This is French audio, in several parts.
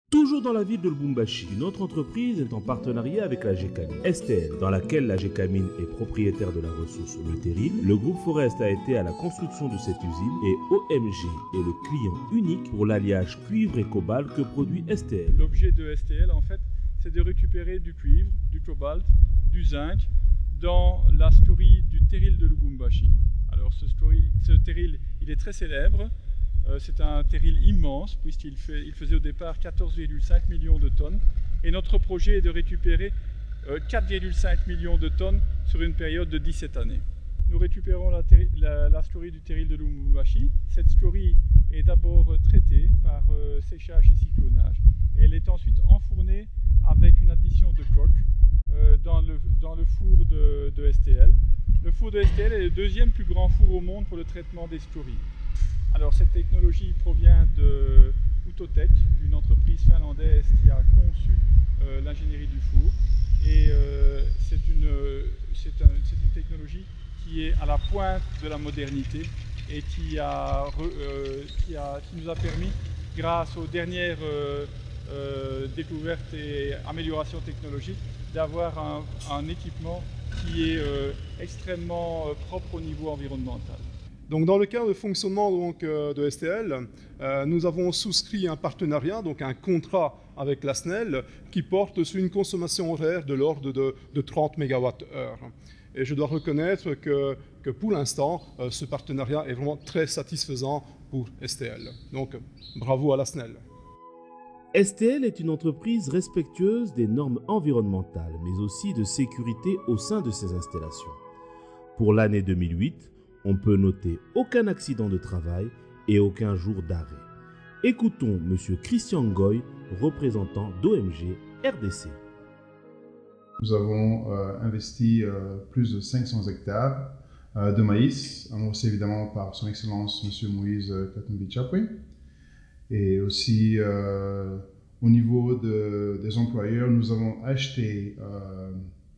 Toujours dans la ville de Lubumbashi, une autre entreprise est en partenariat avec la Gécamine STL, dans laquelle la Gécamine est propriétaire de la ressource le terril. Le groupe Forest a été à la construction de cette usine et OMG est le client unique pour l'alliage cuivre et cobalt que produit STL. L'objet de STL, en fait, c'est de récupérer du cuivre, du cobalt, du zinc dans la story du terril de Lubumbashi. Alors ce terril, il est très célèbre. C'est un terril immense puisqu'il faisait au départ 14,5 millions de tonnes et notre projet est de récupérer 4,5 millions de tonnes sur une période de 17 années. Nous récupérons la story du terril de Lubumbashi. Cette story est d'abord traitée par séchage et cyclonnage et elle est ensuite enfournée avec une addition de coke dans le four de STL. Le four de STL est le deuxième plus grand four au monde pour le traitement des stories. Alors cette technologie provient de Outotec, une entreprise finlandaise qui a conçu l'ingénierie du four. Et c'est une technologie qui est à la pointe de la modernité et qui nous a permis, grâce aux dernières découvertes et améliorations technologiques, d'avoir un équipement qui est extrêmement propre au niveau environnemental. Donc, dans le cadre de fonctionnement de STL, nous avons souscrit un partenariat, donc un contrat avec la SNEL qui porte sur une consommation horaire de l'ordre de 30 MWh. Et je dois reconnaître que pour l'instant, ce partenariat est vraiment très satisfaisant pour STL. Donc, bravo à la SNEL. STL est une entreprise respectueuse des normes environnementales, mais aussi de sécurité au sein de ses installations. Pour l'année 2008, on peut noter aucun accident de travail et aucun jour d'arrêt. Écoutons M. Christian Ngoy, représentant d'OMG RDC. Nous avons investi plus de 500 hectares de maïs, annoncé évidemment par son Excellence M. Moïse Katumbi Chapwe. Et aussi au niveau des employeurs, nous avons acheté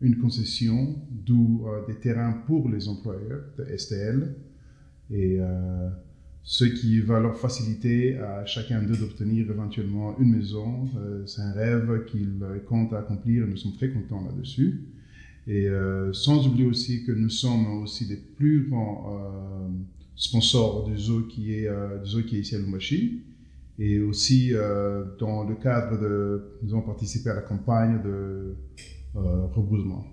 une concession, d'où des terrains pour les employeurs de STL, et ce qui va leur faciliter à chacun d'eux d'obtenir éventuellement une maison. C'est un rêve qu'ils comptent accomplir et nous sommes très contents là-dessus. Et sans oublier aussi que nous sommes aussi des plus grands sponsors du zoo qui est ici à Lubumbashi. Et aussi, dans le cadre nous avons participé à la campagne de rebroussement.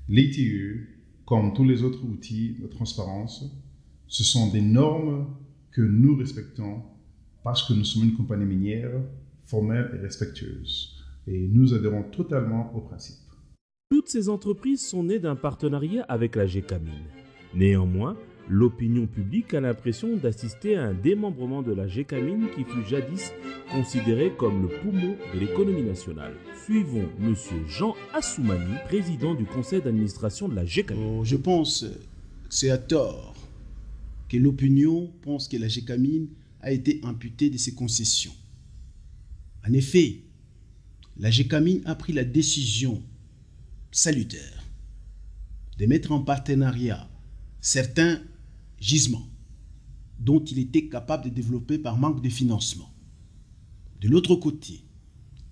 L'ITU, comme tous les autres outils de transparence, ce sont des normes que nous respectons parce que nous sommes une compagnie minière formelle et respectueuse. Et nous adhérons totalement au principe. Toutes ces entreprises sont nées d'un partenariat avec la Gécamine. Néanmoins, l'opinion publique a l'impression d'assister à un démembrement de la Gécamine qui fut jadis considéré comme le poumon de l'économie nationale. Suivons M. Jean Assoumani, président du conseil d'administration de la Gécamine. Je pense que c'est à tort que l'opinion pense que la Gécamine a été amputée de ses concessions. En effet, la Gécamine a pris la décision salutaire de mettre en partenariat certains gisements dont il était capable de développer par manque de financement. De l'autre côté,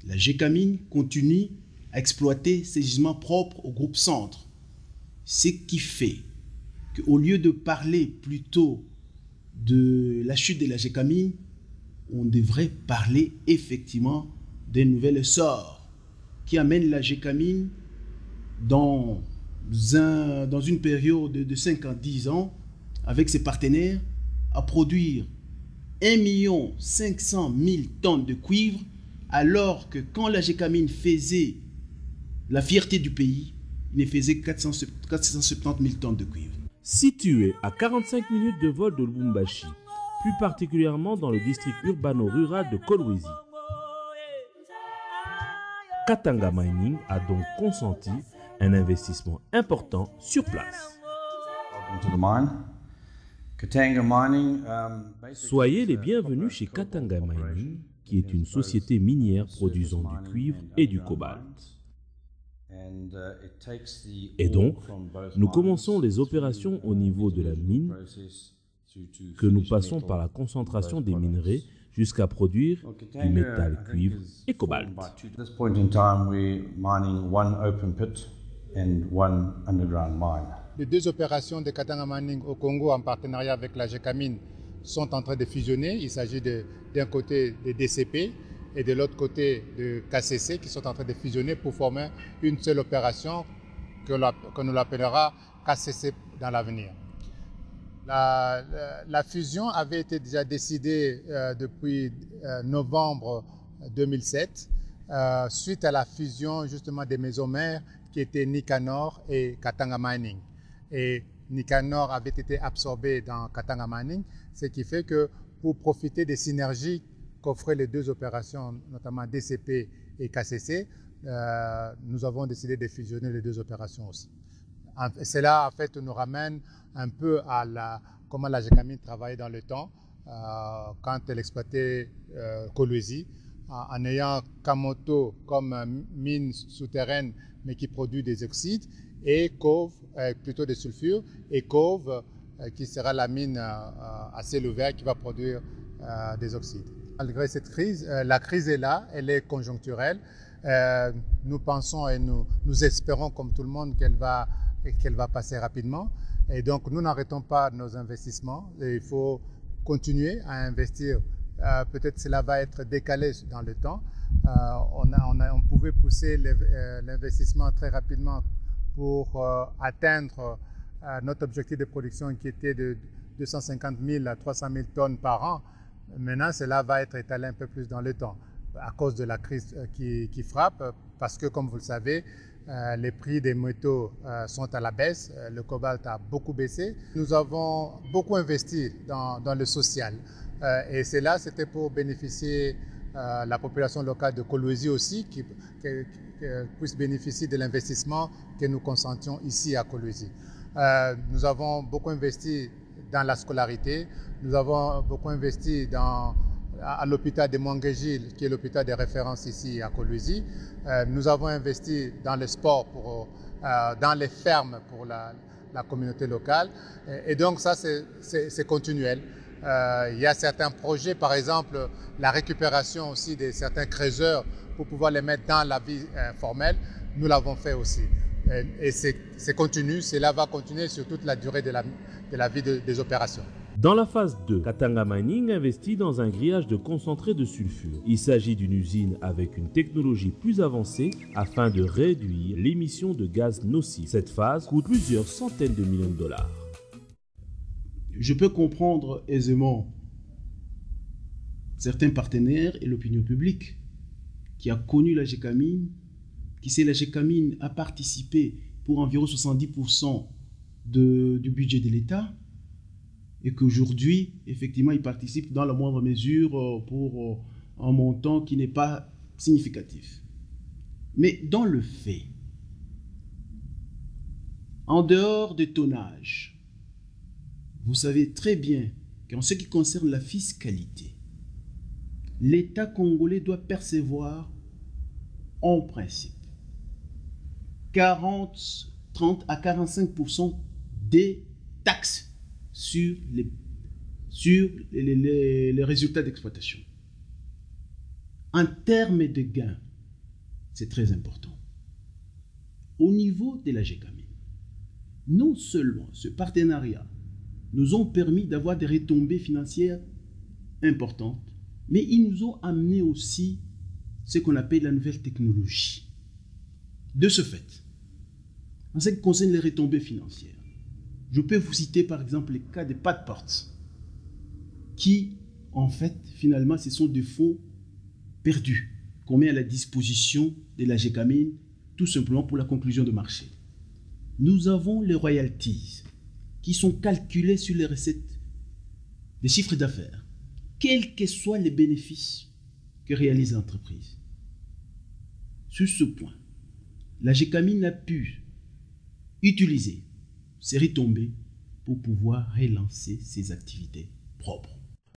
la Gécamine continue à exploiter ces gisements propres au groupe Centre, ce qui fait qu'au lieu de parler plutôt de la chute de la Gécamine, on devrait parler effectivement d'un nouvel essor qui amène la Gécamine dans une période de 5 à 10 ans, avec ses partenaires, à produire 1 500 000 tonnes de cuivre, alors que quand la Gécamine faisait la fierté du pays, il ne faisait 470 000 tonnes de cuivre. Situé à 45 minutes de vol de Lubumbashi, plus particulièrement dans le district urbano-rural de Kolwezi, Katanga Mining a donc consenti un investissement important sur place. Soyez les bienvenus chez Katanga Mining, qui est une société minière produisant du cuivre et du cobalt. Et donc, nous commençons les opérations au niveau de la mine que nous passons par la concentration des minerais jusqu'à produire du métal, cuivre et cobalt. At this point in time, we're mining one open pit and one underground mine. Les deux opérations de Katanga Mining au Congo en partenariat avec la GECAMINE sont en train de fusionner. Il s'agit d'un côté des DCP et de l'autre côté de KCC qui sont en train de fusionner pour former une seule opération que nous l'appellera KCC dans l'avenir. La fusion avait été déjà décidée depuis novembre 2007 suite à la fusion justement des maisons mères qui étaient Nicanor et Katanga Mining. Et Nicanor avait été absorbé dans Katanga Mining, ce qui fait que pour profiter des synergies qu'offraient les deux opérations, notamment DCP et KCC, nous avons décidé de fusionner les deux opérations aussi. Cela en fait nous ramène un peu à comment la GECAMINE travaillait dans le temps quand elle exploitait Kolwezi, en ayant Kamoto comme mine souterraine mais qui produit des oxydes, et Cove, plutôt des sulfures, et Cove qui sera la mine à ciel ouvert qui va produire des oxydes. Malgré cette crise, la crise est là, elle est conjoncturelle. Nous pensons et nous espérons comme tout le monde qu'elle va passer rapidement. Et donc nous n'arrêtons pas nos investissements. Et il faut continuer à investir. Peut-être cela va être décalé dans le temps. On pouvait pousser l'investissement très rapidement pour atteindre notre objectif de production qui était de 250 000 à 300 000 tonnes par an. Maintenant, cela va être étalé un peu plus dans le temps à cause de la crise qui frappe, parce que, comme vous le savez, les prix des métaux sont à la baisse, le cobalt a beaucoup baissé. Nous avons beaucoup investi dans le social et cela, c'était pour bénéficier la population locale de Kolwezi aussi, qui puisse bénéficier de l'investissement que nous consentions ici à Kolwezi. Nous avons beaucoup investi dans la scolarité, nous avons beaucoup investi à l'hôpital de Mwanguejil, qui est l'hôpital de référence ici à Kolwezi. Nous avons investi dans le sport, dans les fermes pour la communauté locale. Et donc ça, c'est continuel. Il y a certains projets, par exemple la récupération aussi de certains creuseurs pour pouvoir les mettre dans la vie formelle. Nous l'avons fait aussi. Et c'est continu, cela va continuer sur toute la durée de la vie des opérations. Dans la phase 2, Katanga Mining investit dans un grillage de concentré de sulfure. Il s'agit d'une usine avec une technologie plus avancée afin de réduire l'émission de gaz nocifs. Cette phase coûte plusieurs centaines de millions de dollars. Je peux comprendre aisément certains partenaires et l'opinion publique qui a connu la GECAMINE, qui sait la GECAMINE a participé pour environ 70% du budget de l'État, et qu'aujourd'hui, effectivement, il participe dans la moindre mesure pour un montant qui n'est pas significatif. Mais dans le fait, en dehors des tonnages, vous savez très bien qu'en ce qui concerne la fiscalité, l'État congolais doit percevoir, en principe, 30 à 45% des taxes sur les résultats d'exploitation. En termes de gains, c'est très important. Au niveau de la GECAMINE, non seulement ce partenariat nous ont permis d'avoir des retombées financières importantes, mais ils nous ont amené aussi ce qu'on appelle la nouvelle technologie. De ce fait, en ce qui concerne les retombées financières, je peux vous citer par exemple le cas des Padports, qui en fait finalement ce sont des fonds perdus qu'on met à la disposition de la GECAMINE tout simplement pour la conclusion de marché. Nous avons les royalties qui sont calculées sur les recettes des chiffres d'affaires, quels que soient les bénéfices que réalise l'entreprise. Sur ce point, la GECAMINE a pu utiliser ces retombées pour pouvoir relancer ses activités propres.